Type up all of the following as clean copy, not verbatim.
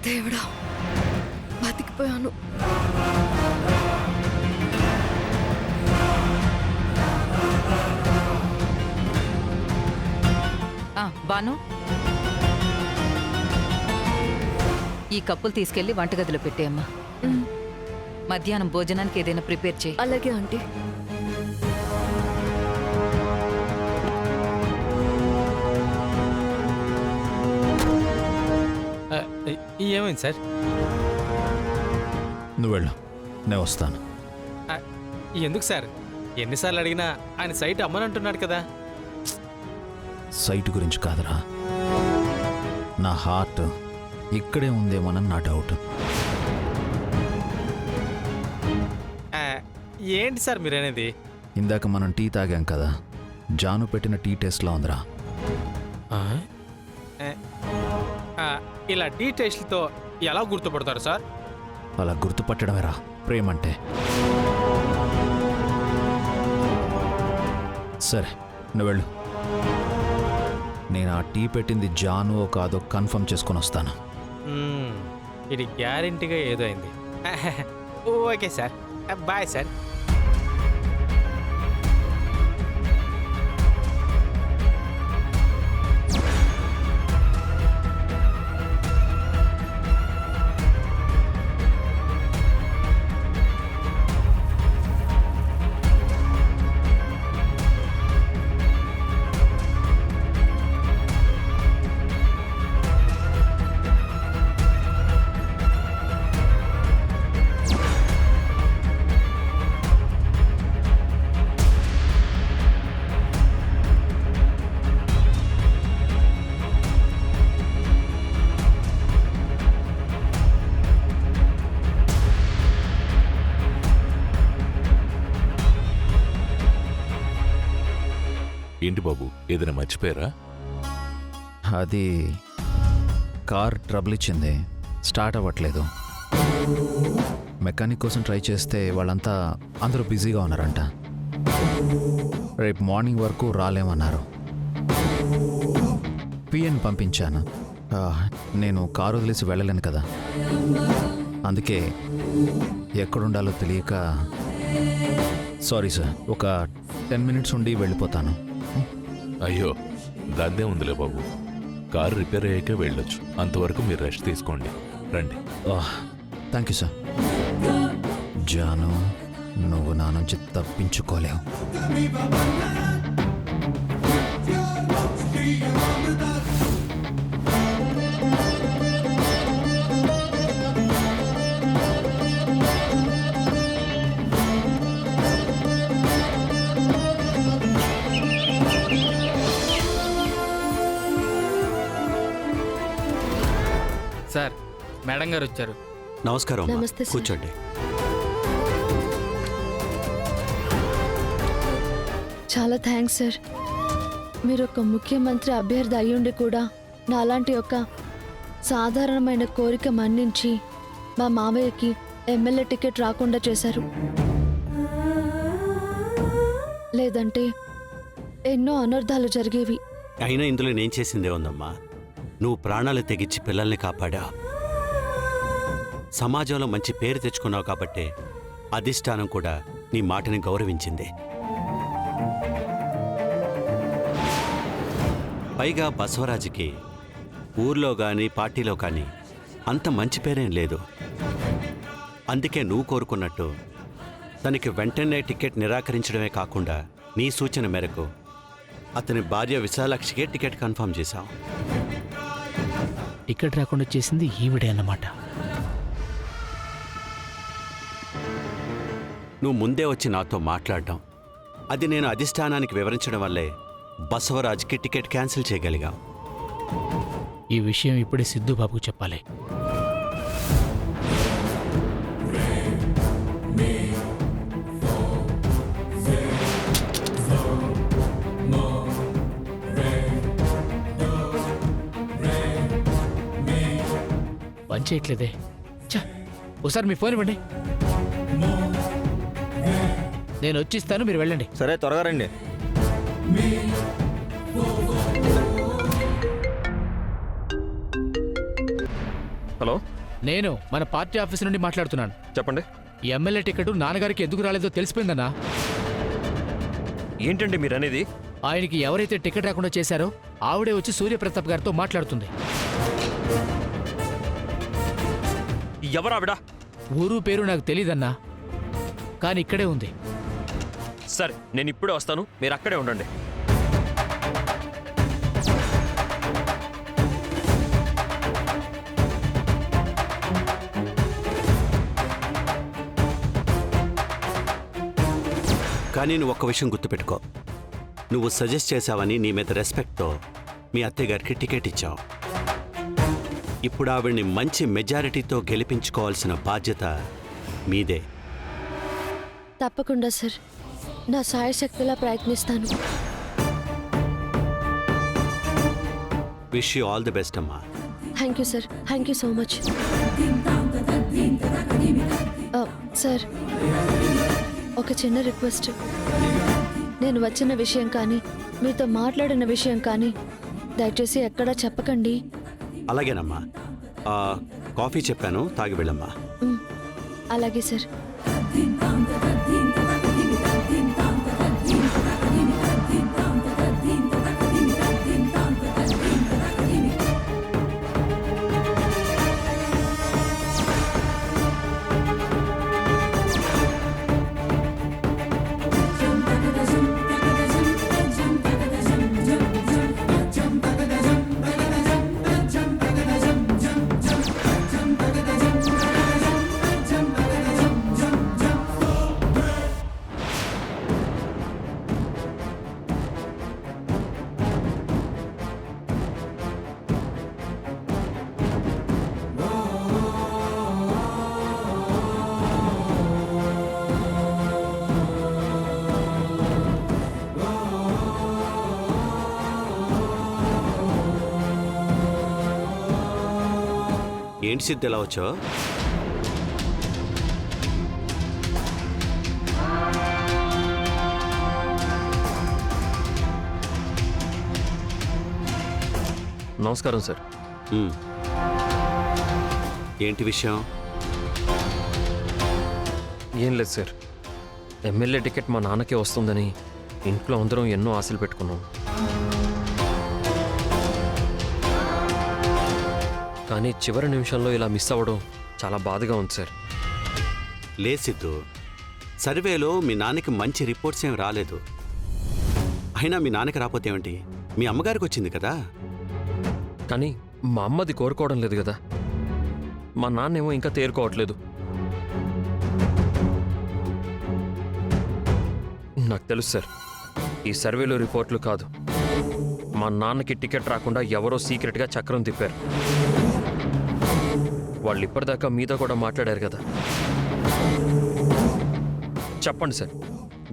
దేవుడా, బతికిపోయాను. బాను, ఈ కప్పులు తీసుకెళ్లి వంటగదిలో పెట్టేయమ్మా. మధ్యాహ్నం భోజనానికి ఏదైనా ప్రిపేర్ చేయి. అలాగే ఆంటీ. ఏమైంది సార్? నువ్వు వెళ్ళు, నేను వస్తాను. ఎందుకు సార్? ఎన్నిసార్లు అడిగినా ఆయన సైట్ అమ్మనంటున్నాడు కదా. సైట్ గురించి కాదురా, నా హార్ట్ ఇక్కడే ఉందేమోనని నా డౌట్. ఏంటి సార్ మీరనేది? ఇందాక మనం టీ తాగాం కదా, జాను పెట్టిన టీ టేస్ట్లా ఉందిరా. ఇలా టీ టేస్ట్లతో ఎలా గుర్తుపడతారు సార్? అలా గుర్తుపట్టడమేరా ప్రేమంటే. సరే, నువ్వు వెళ్ళు. నేను ఆ టీ పెట్టింది జానువో కాదో కన్ఫర్మ్ చేసుకొని వస్తాను. ఇది గ్యారెంటీగా ఏదో అయింది. Okay sir, bye sir. ఏంటి బాబు, ఏదైనా మర్చిపోయారా? అది కార్ ట్రబుల్ ఇచ్చింది, స్టార్ట్ అవ్వట్లేదు. మెకానిక్ కోసం ట్రై చేస్తే వాళ్ళంతా అందరూ బిజీగా ఉన్నారంట. రేపు మార్నింగ్ వరకు రాలేమన్నారు. పిఎన్ పంపించాను. నేను కారు వదిలేసి వెళ్ళలేను కదా, అందుకే ఎక్కడుండాలో తెలియక. సారీ సార్, ఒక 10 minutes ఉండి వెళ్ళిపోతాను. అయ్యో, దాందే ఉందిలే బాబు, కారు రిపేర్ అయ్యాకే వెళ్ళొచ్చు. అంతవరకు మీరు రెస్ట్ తీసుకోండి. రండి. Thank you sir. జాను, నువ్వు నా నుంచి తప్పించుకోలేవు. సార్, మేడం గారు వచ్చారు. నమస్కారం. నమస్తే సార్. కూర్చోండి. చాలా థ్యాంక్స్ సార్. మీరు ఒక ముఖ్యమంత్రి అభ్యర్థి అయ్యుండి కూడా నాలాంటి ఒక సాధారణమైన కోరిక మన్నించి మా మావయ్యకి ఎమ్మెల్యే టికెట్ రాకుండా చేశారు. లేదంటే ఎన్నో అనర్థాలు జరిగేవి. అయినా ఇందులో నేను చేసిందే ఉందమ్మా. నువ్వు ప్రాణాలు తెగించి పిల్లల్ని కాపాడా, సమాజంలో మంచి పేరు తెచ్చుకున్నావు కాబట్టే అధిష్టానం కూడా నీ మాటని గౌరవించింది. పైగా బసవరాజుకి ఊర్లో కానీ పార్టీలో కానీ అంత మంచి పేరేం లేదు. అందుకే నువ్వు కోరుకున్నట్టు తనకి వెంటనే టికెట్ నిరాకరించడమే కాకుండా నీ సూచన మేరకు అతని భార్య విశాలాక్షికే టికెట్ కన్ఫర్మ్ చేశావు. టికెట్ రాకుండా చేసింది ఈవిడే అన్నమాట. నువ్వు ముందే వచ్చి నాతో మాట్లాడడం, అది నేను అధిష్టానానికి వివరించడం వల్లే బసవరాజ్కి టికెట్ క్యాన్సిల్ చేయగలిగాం. ఈ విషయం ఇప్పుడే సిద్ధుబాబుకు చెప్పాలి. పని చేయట్లేదే. ఒకసారి మీ ఫోన్ ఇవ్వండి, నేను వచ్చిస్తాను, మీరు వెళ్ళండి. సరే, త్వరగా రండి. హలో నేను మన పార్టీ ఆఫీస్ నుండి మాట్లాడుతున్నాను. చెప్పండి. ఈ ఎమ్మెల్యే టికెట్ నాన్నగారికి ఎందుకు రాలేదో తెలిసిపోయిందన్నా. ఏంటండి మీరు అనేది? ఆయనకి ఎవరైతే టికెట్ రాకుండా చేశారో ఆవిడే వచ్చి సూర్యప్రతాప్ గారితో మాట్లాడుతుంది. ఎవరు ఆవిడ? ఊరు పేరు నాకు తెలీదన్నా, కానీ ఇక్కడే ఉంది. సరే నేను ఇప్పుడే వస్తాను, మీరు అక్కడే ఉండండి. కానీ నువ్వు ఒక్క విషయం గుర్తుపెట్టుకో, నువ్వు సజెస్ట్ చేశావని నీ మీద రెస్పెక్ట్తో మీ అత్తయ్య గారికి టికెట్ ఇచ్చావు. ఇప్పుడు ఆవిడ్ని మంచి మెజారిటీతో గెలిపించుకోవాల్సిన బాధ్యత మీదే. తప్పకుండా సార్, నా సాయశక్తిలా ప్రయత్నిస్తాను. Wish you all the best అమ్మా. Thank you sir, thank you so much. Sir, ఒక చిన్న రిక్వెస్ట్. నేను వచ్చిన విషయం కానీ మీతో మాట్లాడిన విషయం కానీ దయచేసి ఎక్కడా చెప్పకండి. అలాగేనమ్మా. కాఫీ చెప్పాను, తాగి వెళ్ళమ్మా. అలాగే సార్. ఏంటి సిద్ధు ఎలా వచ్చావు? నమస్కారం సార్. ఏంటి విషయం? ఏం లేదు సార్, ఎమ్మెల్యే టికెట్ మా నాన్నకే వస్తుందని ఇంట్లో అందరం ఎన్నో ఆశలు పెట్టుకున్నాం. కానీ చివరి నిమిషంలో ఇలా మిస్ అవ్వడం చాలా బాధగా ఉంది సార్. లే సిద్ధు, సర్వేలో మీ నాన్నకి మంచి రిపోర్ట్స్ ఏం రాలేదు. అయినా మీ నాన్నకి రాకపోతే ఏమిటి, మీ అమ్మగారికి వచ్చింది కదా. కానీ మా అమ్మది కోరుకోవడం లేదు కదా, మా నాన్నేమో ఇంకా తేరుకోవట్లేదు. నాకు తెలుసు సార్, ఈ సర్వేలో రిపోర్ట్లు కాదు, మా నాన్నకి టికెట్ రాకుండా ఎవరో సీక్రెట్గా చక్రం తిప్పారు. వాళ్ళు ఇప్పటిదాకా మీతో కూడా మాట్లాడారు కదా. చెప్పండి సార్,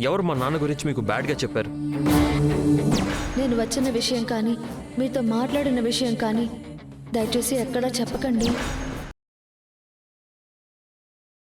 ఎవరు మా నాన్న గురించి మీకు బ్యాడ్గా చెప్పారు? నేను వచ్చిన విషయం కానీ మీతో మాట్లాడిన విషయం కానీ దయచేసి ఎక్కడా చెప్పకండి.